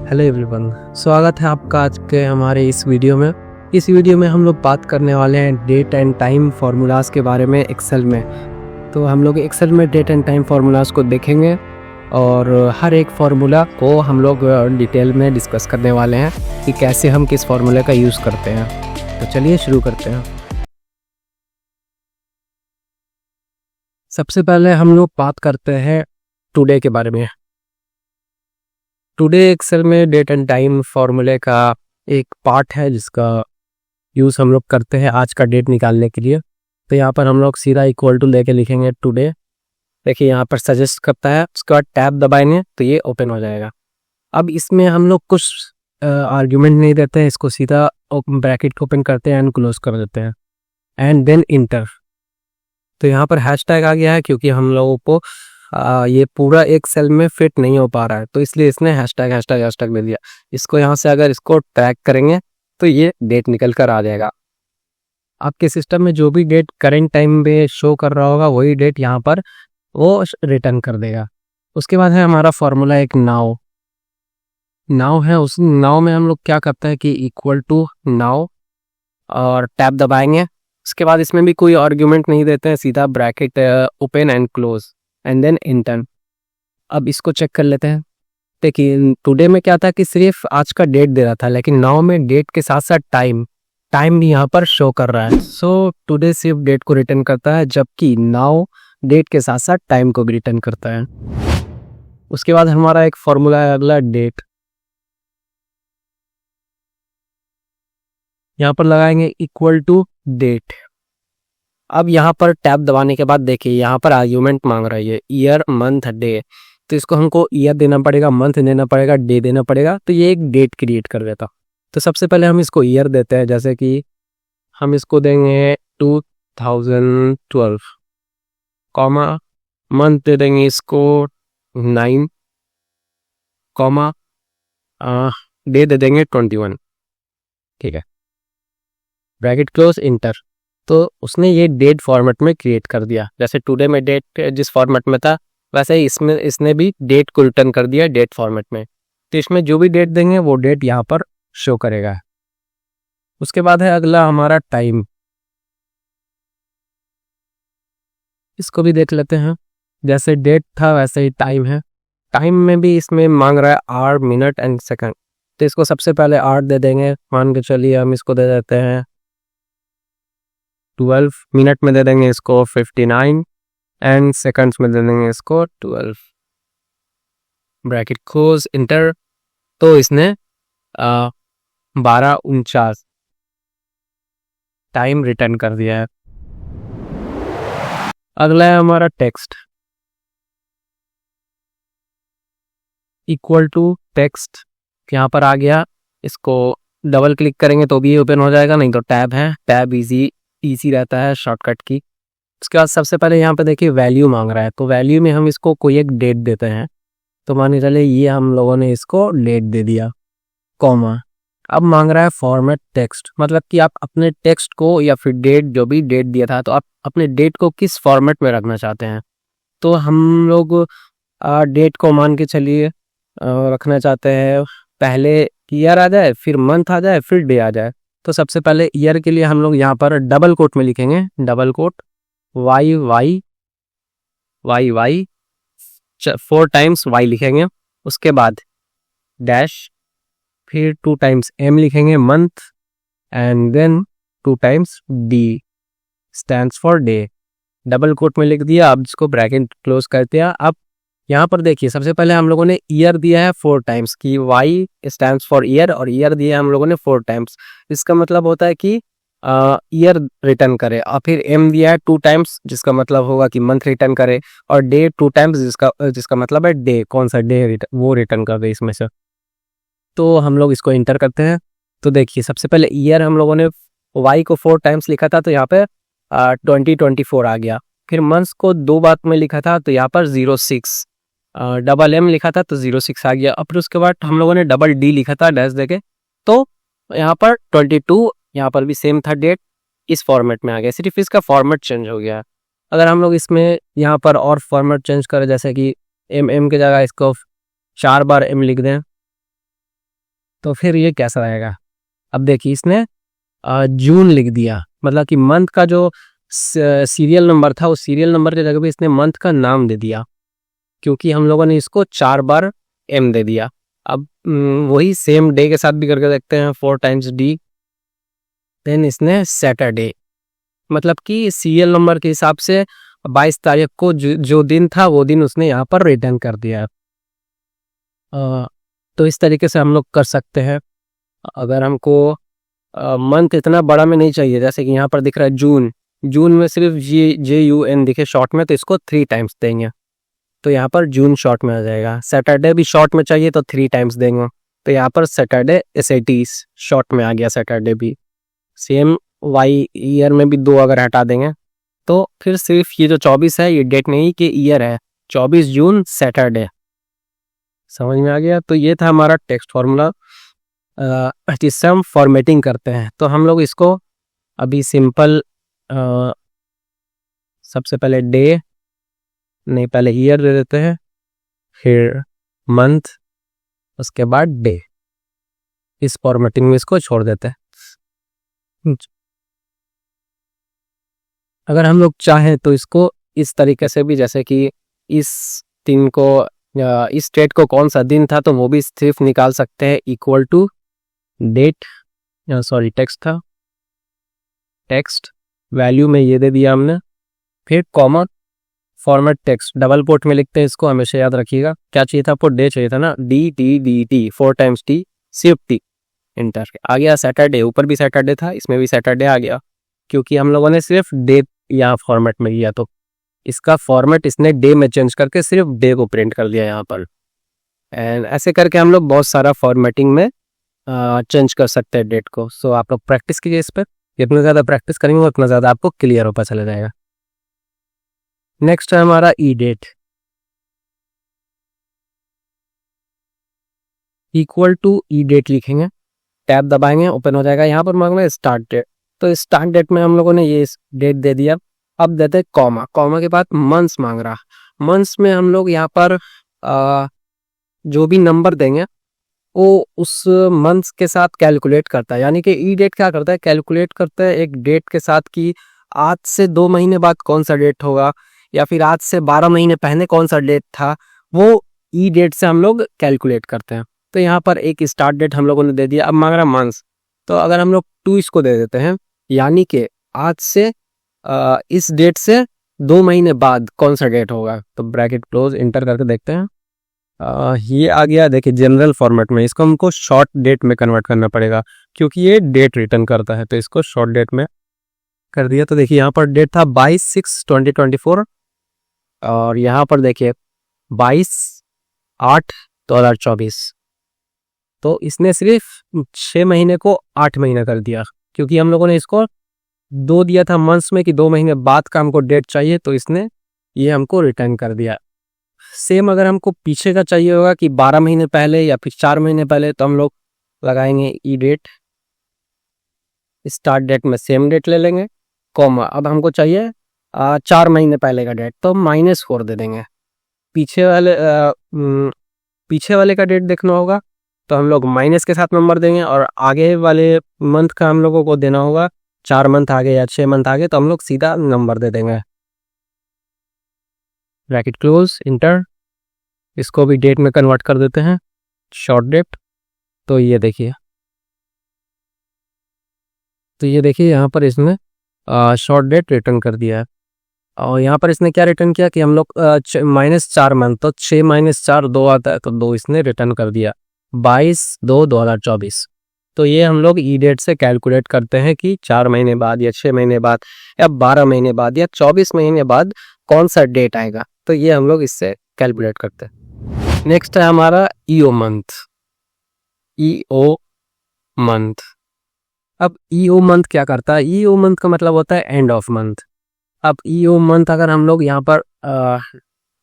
Hello everyone, स्वागत है आपका आज के हमारे इस वीडियो में। इस वीडियो में हम लोग बात करने वाले हैं डेट एंड टाइम फार्मूलाज के बारे में एक्सेल में। तो हम लोग एक्सेल में डेट एंड टाइम फार्मूलाज को देखेंगे और हर एक फार्मूला को हम लोग डिटेल में डिस्कस करने वाले हैं कि कैसे हम किस फार्मूले का यूज़ करते हैं। तो चलिए शुरू करते हैं। सबसे पहले हम लोग बात करते हैं टुडे के बारे में। टुडे एक्सेल में डेट एंड टाइम फार्मूले का एक पार्ट है जिसका यूज़ हम लोग करते हैं आज का डेट निकालने के लिए। तो यहाँ पर हम लोग सीधा इक्वल टू लेके लिखेंगे टुडे। देखिए यहाँ पर सजेस्ट करता है, उसके बाद टैब दबाएंगे तो ये ओपन हो जाएगा। अब इसमें हम लोग कुछ आर्ग्यूमेंट नहीं देते हैं, इसको सीधा ब्रैकेट ओपन करते हैं एंड क्लोज कर देते हैं एंड देन इंटर। तो यहाँ पर हैशटैग आ गया है क्योंकि हम लोगों को ये पूरा एक सेल में फिट नहीं हो पा रहा है, तो इसलिए इसने हैशटैग हैशटैग हैशटैग दे दिया। इसको यहाँ से अगर इसको ट्रैक करेंगे तो ये डेट निकल कर आ जाएगा। आपके सिस्टम में जो भी डेट करेंट टाइम में शो कर रहा होगा वही डेट यहाँ पर वो रिटर्न कर देगा। उसके बाद है हमारा फॉर्मूला एक नाउ है। उस नाउ में हम लोग क्या करते हैं कि इक्वल टू नाउ और टैब दबाएंगे। उसके बाद इसमें भी कोई आर्ग्यूमेंट नहीं देते हैं, सीधा bracket open and close and then enter. अब इसको चेक कर लेते हैं। देखिए टुडे में क्या था कि सिर्फ आज का डेट दे रहा था, लेकिन नाउ में डेट के साथ साथ टाइम भी यहाँ पर शो कर रहा है। सो टुडे सिर्फ डेट को रिटर्न करता है, जबकि नाउ डेट के साथ साथ टाइम को भी रिटर्न करता है। उसके बाद हमारा एक फॉर्मूला है अगला डेट। यहाँ पर लगाएंगे इक्वल टू डेट। अब यहाँ पर टैब दबाने के बाद देखिए यहाँ पर आर्ग्यूमेंट मांग रहा है ईयर मंथ डे। तो इसको हमको ईयर देना पड़ेगा, मंथ देना पड़ेगा, डे देना पड़ेगा। तो ये एक डेट क्रिएट कर देता। तो सबसे पहले हम इसको ईयर देते हैं, जैसे कि हम इसको देंगे 2012 कॉमा, मंथ दे देंगे इसको 9 कॉमा, डे दे देंगे 21। ठीक है, ब्रैकेट क्लोज इंटर। तो उसने ये डेट फॉर्मेट में क्रिएट कर दिया। जैसे टुडे में डेट जिस फॉर्मेट में था वैसे ही इसने भी डेट को रिटर्न कर दिया डेट फॉर्मेट में। तो इसमें जो भी डेट देंगे वो डेट यहाँ पर शो करेगा। उसके बाद है अगला हमारा टाइम। इसको भी देख लेते हैं। जैसे डेट था वैसे ही टाइम है। टाइम में भी इसमें मांग रहा है आवर, मिनट एंड सेकंड। तो इसको सबसे पहले आवर दे देंगे। मान के चलिए हम इसको दे देते हैं 12। मिनट में दे देंगे इसको 59 एंड सेकंड्स में दे देंगे इसको 12। Bracket close inter. तो इसने 12:49 टाइम रिटर्न कर दिया है। अगला है हमारा टेक्स्ट। इक्वल टू टेक्स्ट यहाँ पर आ गया। इसको डबल क्लिक करेंगे तो भी ओपन हो जाएगा, नहीं तो टैब है, टैब इजी रहता है शॉर्टकट की। उसके बाद सबसे पहले यहाँ पे देखिए वैल्यू मांग रहा है। तो वैल्यू में हम इसको कोई एक डेट देते हैं। तो मान के चलिए ये हम लोगों ने इसको डेट दे दिया कॉमा। अब मांग रहा है फॉर्मेट टेक्स्ट, मतलब कि आप अपने टेक्स्ट को या फिर डेट जो भी डेट दिया था तो आप अपने डेट को किस फॉर्मेट में रखना चाहते हैं। तो हम लोग डेट को मान के चलिए रखना चाहते हैं पहले ईयर आ जाए, फिर मंथ आ जाए, फिर डे आ जाए। तो सबसे पहले ईयर के लिए हम लोग यहाँ पर डबल कोट में लिखेंगे, double quote y 4 times y लिखेंगे। उसके बाद डैश, फिर 2 टाइम्स एम लिखेंगे month and then 2 times d stands for day. Double quote में लिख दिया। अब इसको ब्रैकेट क्लोज कर दिया। अब यहाँ पर देखिए सबसे पहले हम लोगों ने ईयर दिया है 4 टाइम्स की वाई स्टैंड्स फॉर ईयर, और ईयर दिया है हम लोगों ने 4 टाइम्स। इसका मतलब होता है कि ईयर रिटर्न करे। और फिर एम दिया है 2 टाइम्स जिसका मतलब होगा कि मंथ रिटर्न करे, और डे 2 टाइम्स जिसका मतलब है डे, कौन सा डे वो रिटर्न कर दे इसमें से। तो हम लोग इसको इंटर करते हैं। तो देखिए सबसे पहले ईयर हम लोगों ने वाई को 4 टाइम्स लिखा था तो यहाँ पे 2024 आ गया। फिर मंथ्स को 2 बार में लिखा था तो यहाँ पर 06, डबल एम लिखा था तो 06 आ गया। और फिर उसके बाद हम लोगों ने डबल डी लिखा था डैश देके, तो यहाँ पर 22, यहाँ पर भी सेम था डेट, इस फॉर्मेट में आ गया। सिर्फ इसका फॉर्मेट चेंज हो गया। अगर हम लोग इसमें यहाँ पर और फॉर्मेट चेंज करें, जैसे कि एम की जगह इसको 4 बार एम लिख दें तो फिर ये कैसा रहेगा। अब देखिए इसने जून लिख दिया, मतलब कि मंथ का जो सीरियल नंबर था उस सीरियल नंबर की जगह पे इसने मंथ का नाम दे दिया, क्योंकि हम लोगों ने इसको 4 बार एम दे दिया। अब वही सेम डे के साथ भी करके देखते हैं, 4 टाइम्स डी। देन इसने सैटरडे, मतलब कि सीरियल नंबर के हिसाब से 22 तारीख को जो दिन था वो दिन उसने यहाँ पर रिटर्न कर दिया। तो इस तरीके से हम लोग कर सकते हैं। अगर हमको मंथ इतना बड़ा में नहीं चाहिए, जैसे कि यहाँ पर दिख रहा है जून, जून में सिर्फ JUN दिखे शॉर्ट में, तो इसको 3 टाइम्स देंगे, तो यहाँ पर जून शॉर्ट में आ जाएगा। सैटरडे भी शॉर्ट में चाहिए तो 3 टाइम्स देंगे, तो यहाँ पर सैटरडे SATs शॉर्ट में आ गया सैटरडे भी। सेम वाई ईयर में भी 2 अगर हटा देंगे तो फिर सिर्फ ये जो 24 है ये डेट नहीं कि ईयर है, 24 जून सैटरडे। समझ में आ गया। तो ये था हमारा टेक्स्ट फॉर्मूला, जिससे हम फॉर्मेटिंग करते हैं। तो हम लोग इसको अभी सिंपल सबसे पहले डे नहीं, पहले ईयर दे देते हैं, फिर मंथ, उसके बाद डे। इस फॉर्मेटिंग में इसको छोड़ देते हैं। अगर हम लोग चाहें तो इसको इस तरीके से भी, जैसे कि इस दिन को या इस डेट को कौन सा दिन था तो वो भी सिर्फ निकाल सकते हैं, equal to date, sorry text था, टेक्स्ट वैल्यू में ये दे दिया हमने, फिर comma format text, double quote में लिखते हैं इसको, हमेशा याद रखिएगा। क्या चाहिए था आपको, डे चाहिए था ना, D 4 टाइम्स T, सिर्फ T, इंटर आ गया। सैटरडे, ऊपर भी सैटरडे था, इसमें भी सैटरडे आ गया, क्योंकि हम लोगों ने सिर्फ डे यहाँ फॉर्मेट में किया, तो इसका फॉर्मेट इसने डे में चेंज करके सिर्फ डे को प्रिंट कर दिया यहाँ पर। एंड ऐसे करके हम लोग बहुत सारा फॉर्मेटिंग में चेंज कर सकते हैं डेट को। सो आप लोग प्रैक्टिस कीजिए इस पर, जितना ज़्यादा प्रैक्टिस करेंगे उतना ज़्यादा आपको क्लियर होता चला जाएगा। नेक्स्ट है हमारा E date, equal to E date लिखेंगे, टैब दबाएंगे, ओपन हो जाएगा। यहाँ पर मांगना है स्टार्ट डेट, तो स्टार्ट डेट में हम लोगों ने ये डेट दे दिया। अब देते हैं कॉमा, कॉमा के बाद मंथ्स मांग रहा, मंथ्स में हम लोग यहाँ पर जो भी नंबर देंगे वो उस मंथ्स के साथ कैलकुलेट करता है। यानी कि ई डेट क्या करता है, कैलकुलेट करता है एक डेट के साथ कि आज से 2 महीने बाद कौन सा डेट होगा, या फिर आज से 12 महीने पहले कौन सा डेट था, वो ई डेट से हम लोग कैलकुलेट करते हैं। तो यहाँ पर एक स्टार्ट डेट हम लोगों ने दे दिया। अब मांग रहा मंथ्स, तो अगर हम लोग 2 इसको दे देते हैं, यानी कि आज से इस डेट से 2 महीने बाद कौन सा डेट होगा, तो ब्रैकेट क्लोज, इंटर करके देखते हैं। ये आ गया। देखिए जनरल फॉर्मेट में, इसको हमको शॉर्ट डेट में कन्वर्ट करना पड़ेगा, क्योंकि ये डेट रिटर्न करता है, तो इसको शॉर्ट डेट में कर दिया। तो देखिए यहाँ पर डेट था 22/6/2024, और यहाँ पर देखिए 22/8/2024। तो इसने सिर्फ 6 महीने को 8 महीने कर दिया, क्योंकि हम लोगों ने इसको 2 दिया था मंथ्स में कि 2 महीने बाद का हमको डेट चाहिए, तो इसने ये हमको रिटर्न कर दिया। सेम अगर हमको पीछे का चाहिए होगा कि 12 महीने पहले या फिर 4 महीने पहले, तो हम लोग लगाएंगे ई डेट, स्टार्ट डेट में सेम डेट ले लेंगे, कॉमा। अब हमको चाहिए 4 महीने पहले का डेट, तो -4 दे देंगे। पीछे वाले का डेट देखना होगा तो हम लोग माइनस के साथ नंबर देंगे, और आगे वाले मंथ का हम लोगों को देना होगा, 4 मंथ आगे या 6 मंथ आगे, तो हम लोग सीधा नंबर दे देंगे। Bracket close, inter. इसको भी डेट में कन्वर्ट कर देते हैं, शॉर्ट डेट। तो ये देखिए यहाँ पर इसने शॉर्ट डेट रिटर्न कर दिया है। और यहाँ पर इसने क्या रिटर्न किया कि हम लोग -4 मंथ, तो 6 - 4 2 आता है, तो 2 इसने रिटर्न कर दिया, 22/2/2024। तो ये हम लोग ई डेट से कैलकुलेट करते हैं कि 4 महीने बाद या 6 महीने बाद या 12 महीने बाद या 24 महीने बाद कौन सा डेट आएगा, तो ये हम लोग इससे कैलकुलेट करते हैं। नेक्स्ट है हमारा ईओ मंथ, ईओ मंथ। अब ईओ मंथ क्या करता है, ईओ मंथ का मतलब होता है एंड ऑफ मंथ। अब ईओ मंथ अगर हम लोग यहाँ पर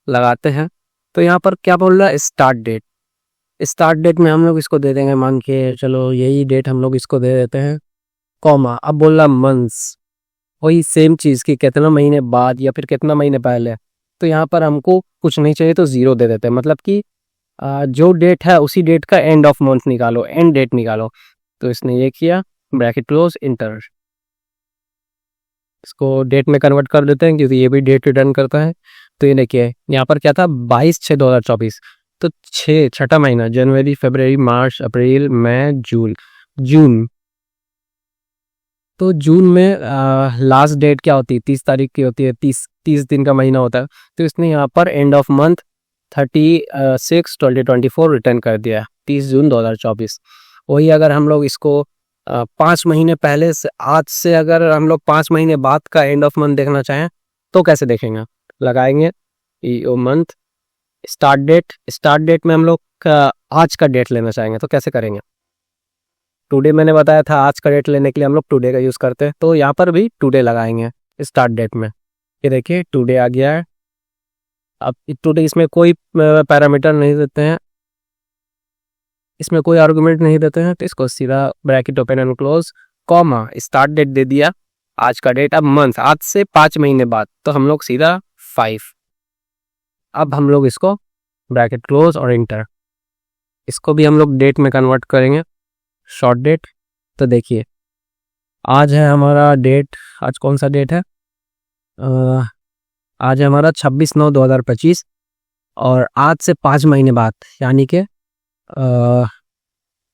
लगाते हैं, तो यहाँ पर क्या बोल रहा है, स्टार्ट डेट। स्टार्ट डेट में हम लोग इसको दे देंगे, मान के चलो यही डेट हम लोग इसको दे देते हैं, कॉमा। अब बोल रहा मंथ्स, वही सेम चीज़ कि कितना महीने बाद या फिर कितना महीने पहले, तो यहाँ पर हमको कुछ नहीं चाहिए तो 0 दे देते हैं, मतलब कि जो डेट है उसी डेट का एंड ऑफ मंथ निकालो, एंड डेट निकालो। तो इसने ये किया, ब्रैकेट क्लोज, इंटर। इसको डेट में कन्वर्ट कर देते हैं क्योंकि ये भी डेट रिटर्न करता है। तो ये देखिए यहाँ पर क्या था, 22/6/2024। तो छठा महीना, जनवरी, फरवरी, मार्च, अप्रैल, मई, जून। तो जून में लास्ट डेट क्या होती है, 30 तारीख की होती है, 30 दिन का महीना होता है। तो इसने यहाँ पर एंड ऑफ मंथ 30/6/2024 रिटर्न कर दिया, 30 जून 2024। वही अगर हम लोग इसको 5 महीने पहले से, आज से अगर हम लोग 5 महीने बाद का एंड ऑफ मंथ देखना चाहें तो कैसे देखेंगे, लगाएंगे मंथ स्टार्ट डेट में हम लोग आज का डेट लेना चाहेंगे तो कैसे करेंगे। टुडे मैंने बताया था, आज का डेट लेने के लिए हम लोग टुडे का यूज़ करते हैं। तो यहाँ पर भी टुडे लगाएंगे स्टार्ट डेट में। ये देखिए टुडे आ गया है। अब टुडे इसमें कोई पैरामीटर नहीं देते हैं, इसमें कोई आर्गुमेंट नहीं देते हैं। तो इसको सीधा bracket open and close, comma, start date दे दिया, आज का डेट। अब मंथ, आज से 5 महीने बाद, तो हम लोग सीधा 5। अब हम लोग इसको ब्रैकेट क्लोज और इंटर, इसको भी हम लोग डेट में कन्वर्ट करेंगे, शॉर्ट डेट। तो देखिए आज है हमारा डेट, आज कौन सा डेट है, आज है हमारा 26/9/2025। और आज से 5 महीने बाद यानी कि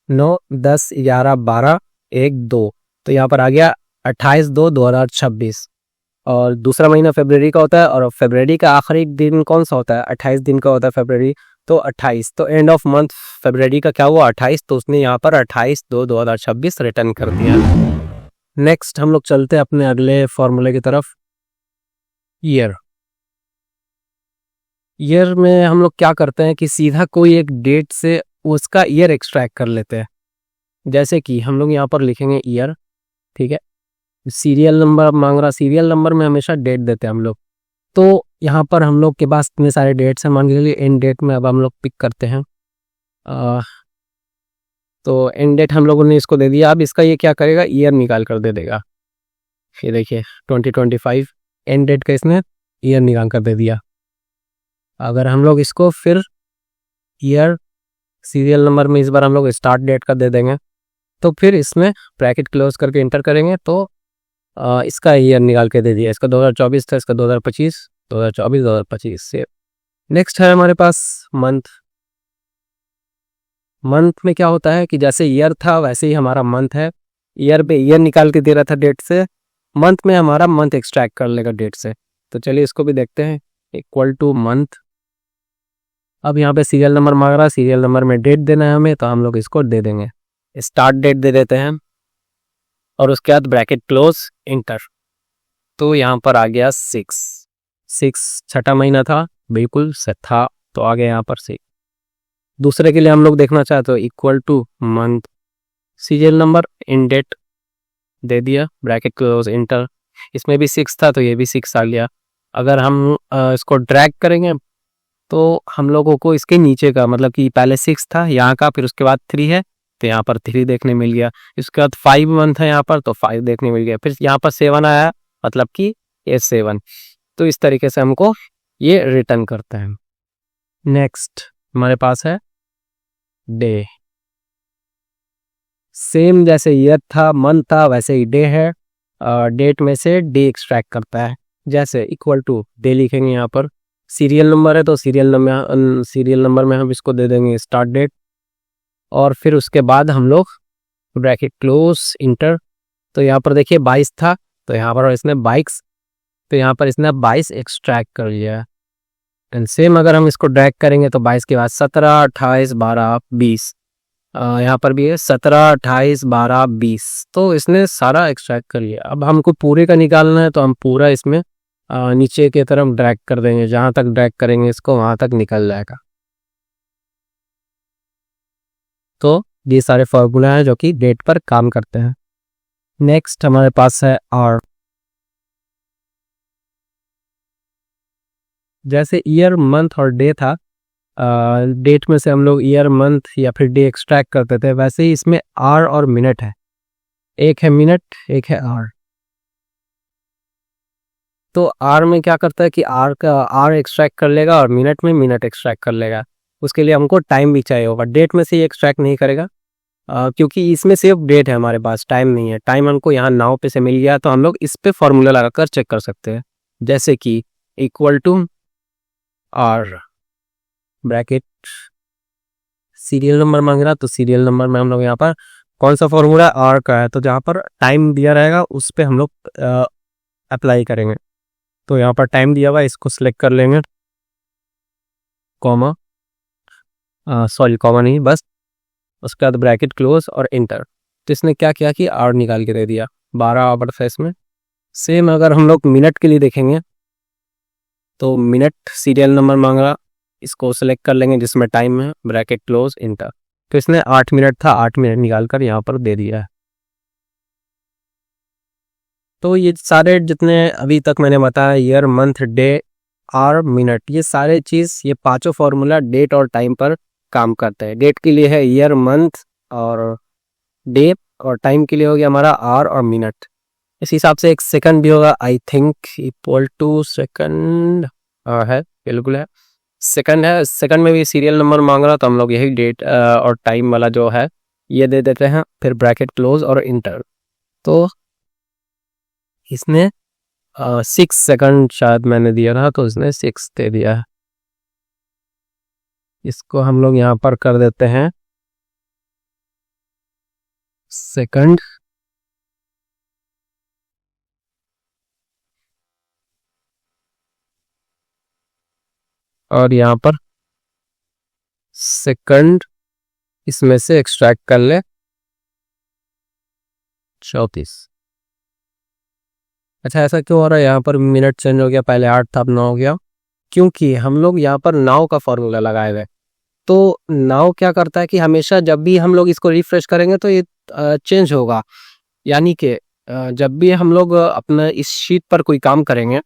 9, 10, 11, 12, 1, 2, तो यहाँ पर आ गया 28/2/2026। और दूसरा महीना फरवरी का होता है, और फरवरी का आखिरी दिन कौन सा होता है, 28 दिन का होता है फरवरी। तो 28, तो एंड ऑफ मंथ फरवरी का क्या हुआ, 28। तो उसने यहाँ पर 28/2/2026 रिटर्न कर दिया। नेक्स्ट हम लोग चलते हैं अपने अगले फॉर्मूले की तरफ, ईयर में हम लोग क्या करते हैं कि सीधा कोई एक डेट से उसका ईयर एक्सट्रैक्ट कर लेते हैं। जैसे कि हम लोग यहाँ पर लिखेंगे ईयर, ठीक है, सीरियल नंबर मांग रहा, सीरियल नंबर में हमेशा डेट देते हैं हम लोग। तो यहाँ पर हम लोग के पास इतने सारे डेट्स हैं, मान के चलिए एंड डेट में अब हम लोग पिक करते हैं। तो एंड डेट हम लोगों ने इसको दे दिया। अब इसका ये क्या करेगा, ईयर निकाल कर दे देगा। ये देखिए 2025 एंड डेट का इसने ईयर निकाल कर दे दिया। अगर हम लोग इसको फिर ईयर सीरियल नंबर में इस बार हम लोग स्टार्ट डेट का दे देंगे, तो फिर इसमें ब्रैकेट क्लोज करके इंटर करेंगे तो इसका ईयर निकाल के दे दिया। इसका 2024 था, इसका 2025, 2024, 2025 से। नेक्स्ट है हमारे पास मंथ में क्या होता है कि जैसे ईयर था वैसे ही हमारा मंथ है। ईयर पे ईयर निकाल के दे रहा था डेट से, मंथ में हमारा मंथ एक्सट्रैक्ट कर लेगा डेट से। तो चलिए इसको भी देखते हैं, इक्वल टू मंथ। अब यहाँ पे सीरियल नंबर मांग रहा है, सीरियल नंबर में डेट देना है हमें, तो हम लोग इसको दे देंगे, स्टार्ट डेट दे देते हैं और उसके बाद ब्रैकेट क्लोज, इंटर। तो यहाँ पर आ गया 6 छठा महीना था, बिल्कुल था, तो आ गया यहाँ पर 6। दूसरे के लिए हम लोग देखना चाहते हो, equal to month, serial number, in date दे दिया, ब्रैकेट क्लोज, इंटर। इसमें भी 6 था तो ये भी 6 आ गया। अगर हम इसको ड्रैग करेंगे तो हम लोगों को इसके नीचे का, मतलब कि पहले 6 था यहाँ का, फिर उसके बाद 3 है तो यहाँ पर 3 देखने मिल गया। इसके बाद 5 मंथ है यहाँ पर तो 5 देखने मिल गया। फिर यहाँ पर 7 आया, मतलब कि ये 7। तो इस तरीके से हमको ये रिटर्न करता है। नेक्स्ट हमारे पास है डे। सेम जैसे ईयर था, मंथ था, वैसे ही डे है। डेट में से डे एक्सट्रैक्ट करता है। जैसे इक्वल टू डे लिखेंगे, यहाँ पर सीरियल नंबर है तो सीरियल नंबर में हम इसको दे देंगे स्टार्ट डेट, और फिर उसके बाद हम लोग ब्रैकेट क्लोज, इंटर। तो यहाँ पर देखिए 22 था तो यहाँ पर इसने 22, तो यहाँ पर इसने 22 एक्सट्रैक्ट कर लिया। एंड सेम अगर हम इसको ड्रैग करेंगे तो 22 के बाद 17, 28, 12, 20, यहाँ पर भी है 17, 28, 12, 20। तो इसने सारा एक्सट्रैक्ट कर लिया। अब हमको पूरे का निकालना है तो हम पूरा इसमें नीचे की तरफ ड्रैग कर देंगे, जहाँ तक ड्रैग करेंगे इसको वहाँ तक निकल जाएगा। तो ये सारे फॉर्मूला हैं जो कि डेट पर काम करते हैं। नेक्स्ट हमारे पास है आर। जैसे ईयर, मंथ और डे था, डेट में से हम लोग ईयर, मंथ या फिर डे एक्सट्रैक्ट करते थे, वैसे ही इसमें आर और मिनट है। एक है मिनट, एक है आर। तो आर में क्या करता है कि आर एक्सट्रैक्ट कर लेगा और मिनट में मिनट एक्सट्रैक्ट कर लेगा। उसके लिए हमको टाइम भी चाहिए होगा। डेट में से ये एक्सट्रैक्ट नहीं करेगा क्योंकि इसमें सिर्फ डेट है, हमारे पास टाइम नहीं है। टाइम हमको यहाँ नाउ पे से मिल गया तो हम लोग इस पे फॉर्मूला लगाकर चेक कर सकते हैं, जैसे कि equal to r bracket serial number मांग रहा, तो सीरियल नंबर में हम लोग यहाँ पर कौन सा फॉर्मूला आर का है, तो जहाँ पर टाइम दिया रहेगा उस पर हम लोग अप्लाई करेंगे। तो यहाँ पर टाइम दिया हुआ है, इसको सिलेक्ट कर लेंगे, कॉमा सॉरी कॉमा नहीं, बस उसके बाद ब्रैकेट क्लोज और इंटर। तो इसने क्या किया कि आर निकाल के दे दिया, 12 आवर था इसमें। सेम अगर हम लोग मिनट के लिए देखेंगे तो मिनट सीरियल नंबर मांग रहा, इसको सेलेक्ट कर लेंगे जिसमें टाइम है, ब्रैकेट क्लोज इंटर। तो इसने 8 मिनट था, 8 मिनट निकाल कर यहाँ पर दे दिया है। तो ये सारे जितने अभी तक मैंने बताया, year month day our minute, ये सारे चीज़, ये पांचों फॉर्मूला डेट और टाइम पर काम करते हैं। डेट के लिए है ईयर मंथ और डे, और टाइम के लिए हो गया हमारा आवर और मिनट। इस हिसाब से एक सेकंड भी होगा, I think equal to second है, बिल्कुल है, सेकंड है। सेकंड में भी सीरियल नंबर मांग रहा, तो हम लोग यही डेट और टाइम वाला जो है ये दे देते हैं, फिर ब्रैकेट क्लोज और इंटर। तो इसने 6 सेकंड शायद मैंने दिया था, तो इसने 6 दे दिया है। इसको हम लोग यहाँ पर कर देते हैं सेकंड, और यहाँ पर सेकंड इसमें से एक्सट्रैक्ट कर ले 34। अच्छा, ऐसा क्यों हो रहा है, यहाँ पर मिनट चेंज हो गया, पहले 8 था अब 9 हो गया, क्योंकि हम लोग यहाँ पर नाउ का फॉर्मूला लगाए हुए। तो नाउ क्या करता है कि हमेशा जब भी हम लोग इसको रिफ्रेश करेंगे तो ये चेंज होगा, यानी कि जब भी हम लोग अपना इस शीट पर कोई काम करेंगे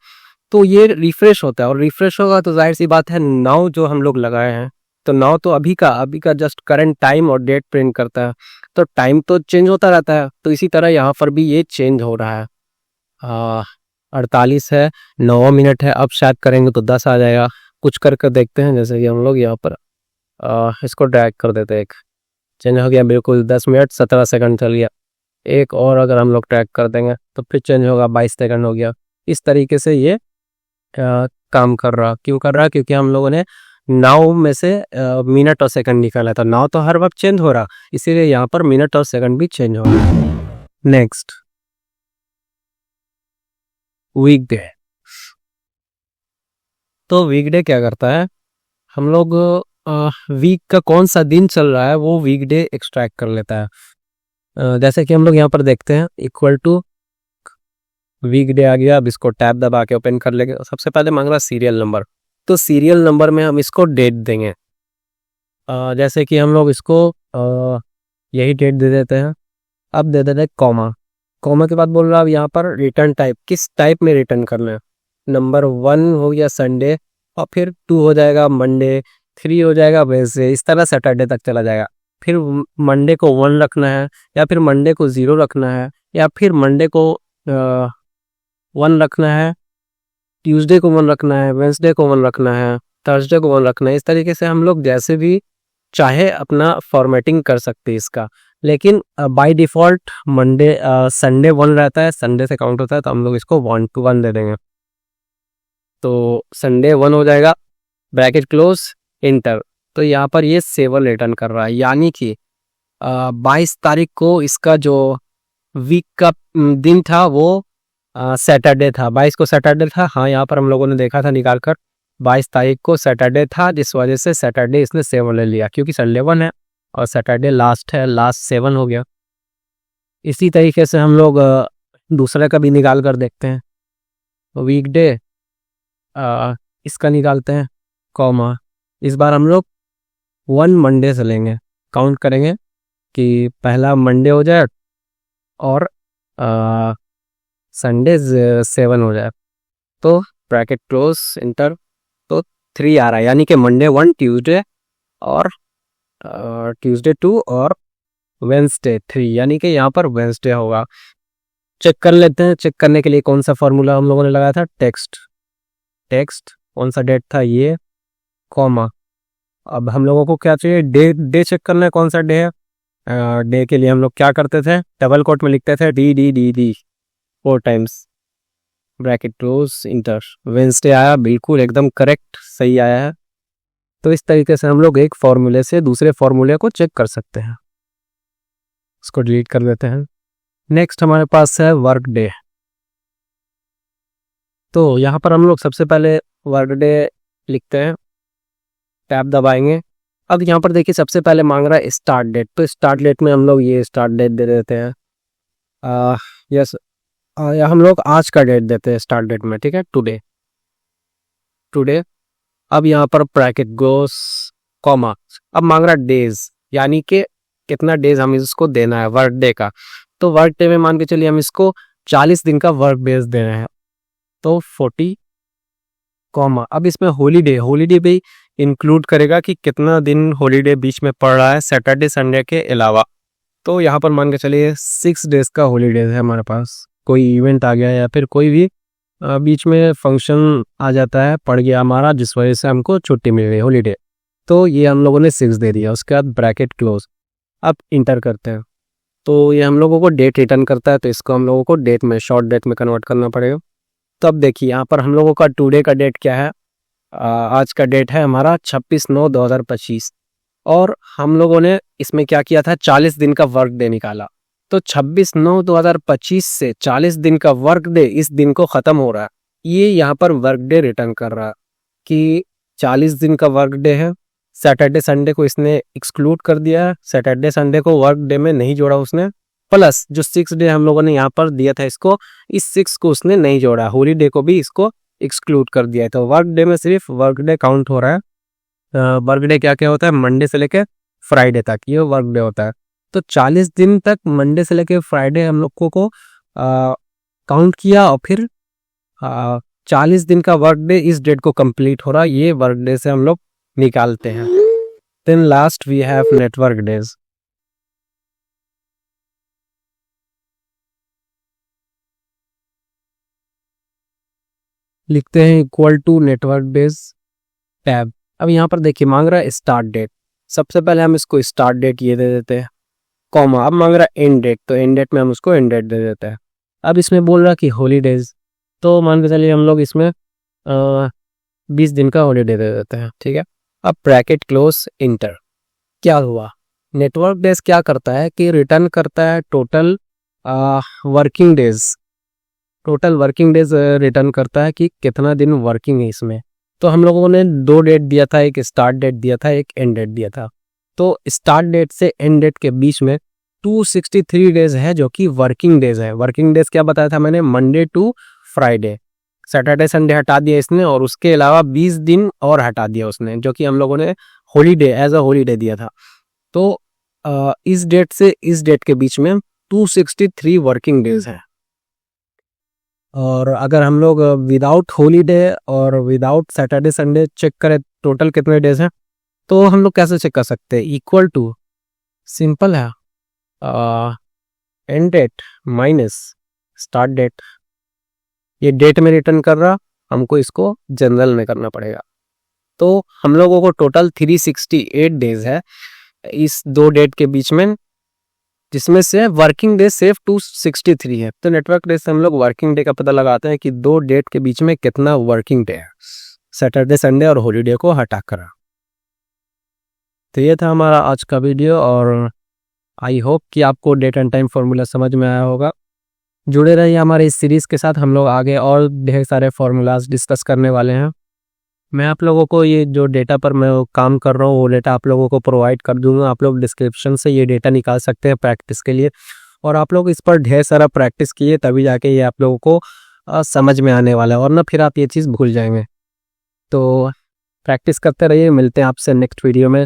तो ये रिफ्रेश होता है, और रिफ्रेश होगा तो जाहिर सी बात है नाउ जो हम लोग लगाए हैं, तो नाउ तो अभी का जस्ट करंट टाइम और डेट प्रिंट करता है, तो टाइम तो चेंज होता रहता है। तो इसी तरह यहाँ पर भी ये चेंज हो रहा है। 48 है, 9 मिनट है, अब शायद करेंगे तो 10 आ जाएगा। कुछ करके देखते हैं, जैसे कि हम लोग यहाँ पर इसको ड्रैग कर देते हैं, एक चेंज हो गया बिल्कुल, 10 मिनट 17 सेकंड चल गया। एक और अगर हम लोग ट्रैक कर देंगे तो फिर चेंज होगा, 22 सेकंड हो गया। इस तरीके से ये काम कर रहा, क्यों कर रहा, क्योंकि हम लोगों ने नाउ में से मिनट और सेकंड निकाला था। नाउ तो हर वक्त चेंज हो रहा, इसीलिए यहाँ पर मिनट और सेकंड भी चेंज हो रहा। नेक्स्ट वीकडे। तो वीकडे क्या करता है, हम लोग वीक का कौन सा दिन चल रहा है वो वीकडे एक्सट्रैक्ट कर लेता है। जैसे कि हम लोग यहाँ पर देखते हैं, इक्वल टू वीकडे आ गया। अब इसको टैब दबा के ओपन कर लेंगे। सबसे पहले मांग रहा सीरियल नंबर, तो सीरियल नंबर में हम इसको डेट देंगे। जैसे कि हम लोग इसको यही डेट दे देते हैं। अब दे देते हैं कॉमा, कॉमा के बाद बोल रहा है अब यहाँ पर रिटर्न टाइप, किस टाइप में रिटर्न करना है। नंबर 1 हो गया संडे, और फिर 2 हो जाएगा मंडे, 3 हो जाएगा वेडनेसडे, इस तरह सैटरडे तक चला जाएगा। फिर मंडे को 1 रखना है, या फिर मंडे को 0 रखना है, या फिर मंडे को 1 रखना है, ट्यूसडे को 1 रखना है, वेडनेसडे को 1 रखना है, थर्सडे को 1 रखना है। इस तरीके से हम लोग जैसे भी चाहे अपना फॉर्मेटिंग कर सकते हैं इसका। लेकिन बाय डिफ़ॉल्ट मंडे संडे 1 रहता है, संडे से काउंट होता है, तो हम लोग इसको 1 to 1 दे देंगे। तो संडे 1 हो जाएगा, ब्रैकेट क्लोज इंटर। तो यहाँ पर ये 7 रिटर्न कर रहा है, यानी कि 22 तारीख को इसका जो वीक का दिन था वो सैटरडे था। 22 को सैटरडे था, हाँ यहाँ पर हम लोगों ने देखा था निकाल कर, 22 तारीख को सैटरडे था, जिस वजह से सैटरडे इसने 7 ले लिया, क्योंकि संडे 1 है और सैटरडे लास्ट है, लास्ट 7 हो गया। इसी तरीके से हम लोग दूसरे का भी निकाल कर देखते हैं। तो वीकडे इसका निकालते हैं, कॉमा, इस बार हम लोग 1 मंडे से लेंगे, काउंट करेंगे कि पहला मंडे हो जाए और संडे 7 हो जाए। तो ब्रैकेट क्लोज इंटर, तो 3 आ रहा है, यानी कि मंडे 1, ट्यूसडे और ट्यूसडे 2 और वेडनेसडे 3, यानी कि यहाँ पर वेडनेसडे होगा। चेक कर लेते हैं। चेक करने के लिए कौन सा फॉर्मूला हम लोगों ने लगाया था, टेक्स्ट कौन सा डेट था ये, कॉमा, अब हम लोगों को क्या चाहिए, डे डे चेक करना है, कौन सा डे है। डे के लिए हम लोग क्या करते थे, डबल कोट में लिखते थे D D D D 4 times, bracket close inter. Wednesday आया, बिल्कुल एकदम करेक्ट सही आया है। तो इस तरीके से हम लोग एक फॉर्मूले से दूसरे फॉर्मूले को चेक कर सकते हैं। इसको डिलीट कर देते हैं। नेक्स्ट हमारे पास है वर्क डे। तो यहाँ पर हम लोग सबसे पहले वर्क डे लिखते हैं, टैब दबाएंगे। अब यहाँ पर देखिए सबसे पहले मांग रहा है स्टार्ट डेट, तो स्टार्ट डेट में हम लोग ये स्टार्ट डेट दे देते हैं। यस, या हम लोग आज का डेट देते हैं स्टार्ट डेट में, ठीक है, टुडे टुडे। अब यहाँ पर ब्रैकेट गोस कॉमा, अब मांग रहा डेज, यानी कि कितना डेज हम इसको देना है वर्क डे का। तो वर्क डे में मान के चलिए हम इसको 40 दिन का वर्क डेज देना है, तो 40 कॉमा। अब इसमें हॉलीडे भी इंक्लूड करेगा कि कितना दिन हॉलीडे बीच में पड़ रहा है सैटरडे संडे के अलावा। तो यहाँ पर मान के चलिए 6 डेज का हॉलीडेज है हमारे पास। कोई इवेंट आ गया या फिर कोई भी बीच में फंक्शन आ जाता है, पड़ गया हमारा, जिस वजह से हमको छुट्टी मिल गई हॉलीडे, तो ये हम लोगों ने 6 दे दिया। उसके बाद ब्रैकेट क्लोज, अब इंटर करते हैं। तो ये हम लोगों को डेट रिटर्न करता है, तो इसको हम लोगों को डेट में, शॉर्ट डेट में कन्वर्ट करना पड़ेगा। तो अब देखिए यहाँ पर हम लोगों का टुडे का डेट क्या है, आज का डेट है हमारा 26/9/2025, और हम लोगों ने इसमें क्या किया था, 40 दिन का वर्क डे निकाला। तो 26/9/2025 से 40 दिन का वर्क डे इस दिन को ख़त्म हो रहा है। ये यहाँ पर वर्क डे रिटर्न कर रहा है कि 40 दिन का वर्क डे है। सैटरडे संडे को इसने एक्सक्लूड कर दिया है, सैटरडे संडे को वर्क डे में नहीं जोड़ा उसने, प्लस जो 6 डे हम लोगों ने यहाँ पर दिया था इसको, इस 6 को उसने नहीं जोड़ा, हॉलीडे को भी इसको एक्सक्लूड कर दिया है। तो वर्क डे में सिर्फ वर्क डे काउंट हो रहा है। वर्क डे क्या क्या होता है, मंडे से लेकर फ्राइडे तक ये वर्क डे होता है। तो 40 दिन तक मंडे से लेकर फ्राइडे हम लोगों को काउंट किया, और फिर 40 दिन का वर्क डे इस डेट को कंप्लीट हो रहा है, ये वर्क डे से हम लोग निकालते हैं। Then last we have network days. लिखते हैं equal to network days tab. अब यहाँ पर देखिए मांग रहा है स्टार्ट डेट, सबसे पहले हम इसको स्टार्ट डेट ये दे देते हैं, कॉमा। अब मांग रहा है एंड डेट, तो एंड डेट में हम उसको एंड डेट दे देते हैं। अब इसमें बोल रहा है कि हॉलीडेज, तो मान के चलिए हम लोग इसमें 20 दिन का हॉलीडे दे देते हैं, ठीक है। अब ब्रैकेट क्लोज इंटर। क्या हुआ, नेटवर्क डेज क्या करता है कि रिटर्न करता है total working days, total working days return करता है कि कितना दिन वर्किंग है इसमें। तो हम लोगों ने 2 डेट दिया था, एक स्टार्ट डेट दिया था, एक एंड डेट दिया था। तो स्टार्ट डेट से एंड डेट के बीच में 263 डेज है जो कि वर्किंग डेज है। वर्किंग डेज क्या बताया था मैंने, Monday to Friday, Saturday Sunday हटा दिया इसने, और उसके अलावा 20 दिन और हटा दिया उसने, जो कि हम लोगों ने हॉलीडे एज अ हॉलीडे दिया था। तो इस डेट से इस डेट के बीच में 263 वर्किंग डेज है। और अगर हम लोग विदाउट हॉलीडे और विदाउट सैटरडे संडे चेक करें टोटल कितने डेज हैं, तो हम लोग कैसे चेक कर सकते हैं, इक्वल टू, सिंपल है, end date minus start date. ये डेट में रिटर्न कर रहा, हमको इसको जनरल में करना पड़ेगा। तो हम लोगों को टोटल 368 डेज है इस 2 डेट के बीच में, जिसमें से वर्किंग डे सिर्फ 263 है। तो नेटवर्क डे से हम लोग वर्किंग डे का पता लगाते हैं कि 2 डेट के बीच में कितना वर्किंग डे है, सैटरडे संडे और हॉलीडे को हटा कर। तो ये था हमारा आज का वीडियो, और आई होप कि आपको डेट एंड टाइम फॉर्मूला समझ में आया होगा। जुड़े रहिए हमारे इस सीरीज़ के साथ, हम लोग आगे और ढेर सारे फॉर्मूलाज डिस्कस करने वाले हैं। मैं आप लोगों को ये जो डेटा पर मैं काम कर रहा हूँ वो डेटा आप लोगों को प्रोवाइड कर दूंगा। आप लोग डिस्क्रिप्शन से ये डेटा निकाल सकते हैं प्रैक्टिस के लिए, और आप लोग इस पर ढेर सारा प्रैक्टिस किए तभी जाके ये आप लोगों को समझ में आने वाला है, और ना फिर आप ये चीज़ भूल जाएंगे। तो प्रैक्टिस करते रहिए, मिलते हैं आपसे नेक्स्ट वीडियो में।